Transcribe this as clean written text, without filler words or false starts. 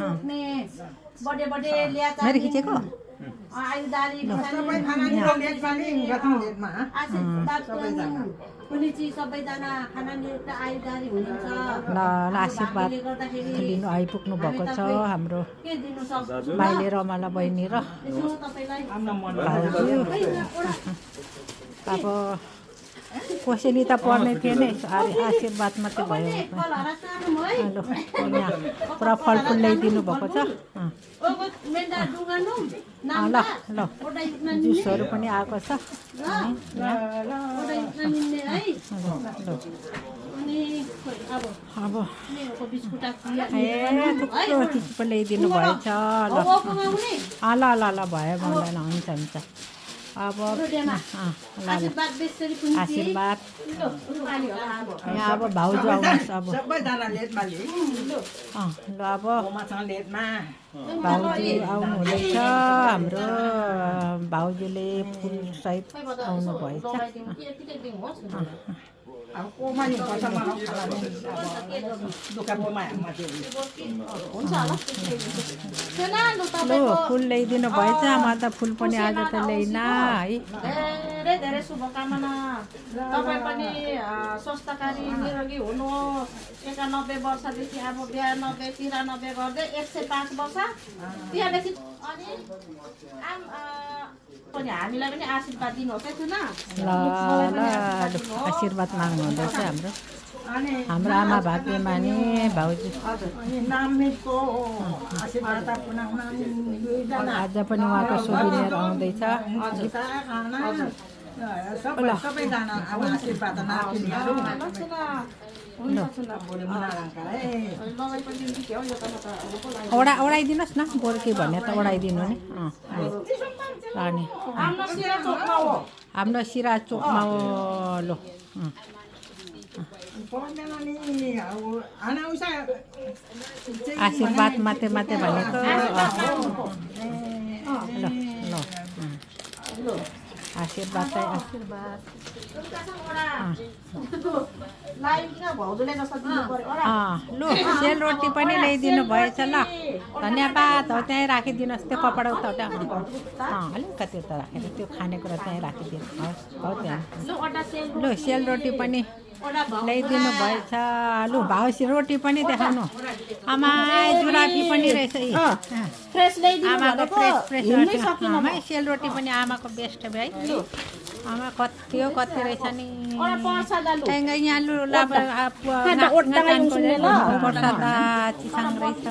टोक्ने बडे बडे ल्याचा मेरो खिचेको आयुदारी सबै खाना नि लेटमा नि गथौँ लेटमा पुलिची सबैजना खाना लिएर आयुदारी हुनुहुन्छ ल आशीर्वाद लिनु आइपुग्नु भएको छ हाम्रो के दिनु सक्छु माइली रमाला बहिनी र यसो तपाईलाई भाउजू अब कोसेली त पढ्ने थिएन आशीर्वाद मात्रै भयो फलहरा सानो है हेलो यहाँ पुरा फलफुल ल्याइदिनु भएको छ ओगो मेन्डा डुगानु ल ल जुसहरू पनि आएको छ निन्ने है ल अनि अब अब मेरो बिस्कुट थुप्रो किसिमको ल्याइदिनु भएछ ल ल ल ल भयो भन्दैन हुन्छ हुन्छ अब आशीर्वाद यहाँ अब भाउजू आउनुहोस् अब सबैजना लेटमा ले ल अब मसँग लेटमा भाउजू आउनु हुँदैछ हाम्रो भाउजूले फुलसहित आउनु भएछ अब कोमा नि कसै मलाई खाना दोकानमा माथि लु फुल ल्याइदिनु भएछ म त फुल पनि आज त ल्याइन है धेरै धेरै शुभकामना तपाईँ पनि स्वस्थकारी निरोगी हुनुहोस् 91 वर्षदेखि अब 92 93 गर्दै 105 वर्ष त्यहाँदेखि अनि पनि हामीलाई पनि आशीर्वाद दिनुहोस् है सुन ल आशीर्वाद माग्नु हुँदैछ हाम्रो आमा भाग्यमानी भाउजू नामको आशीर्वाद पुनामा आज पनि उहाँको सोभिनियर आउँदैछ सबैजना अब आशीर्वाद ओढाइदिनुहोस् न गोर्खे भन्ने त ओढाइदिनु नि अनि हाम्रो सिरा चोकमा हो लो आशीर्वाद मात्रै मात्रै भनेको ल आशीर्वाद चाहिँ आशीर्वाद लु सेलरोटी पनि ल्याइदिनु भएछ ल धन्यवाद हो त्यहीँ राखिदिनुहोस् त्यो कपडा उता अलिकति उता राखेर त्यो खानेकुरा त्यहीँ राखिदिनु हो त्यहाँ लु सेलरोटी पनि ल्याइदिनु भएछ लु भाउसी रोटी पनि देखाउनु आमा जुराफी पनि रहेछ आमाको फ्रेस आमा सेलरोटी पनि आमाको बेस्ट भयो है आमा कति हो कति रहेछ नि यहाँ लु प्रसाद चिसाङ रहेछ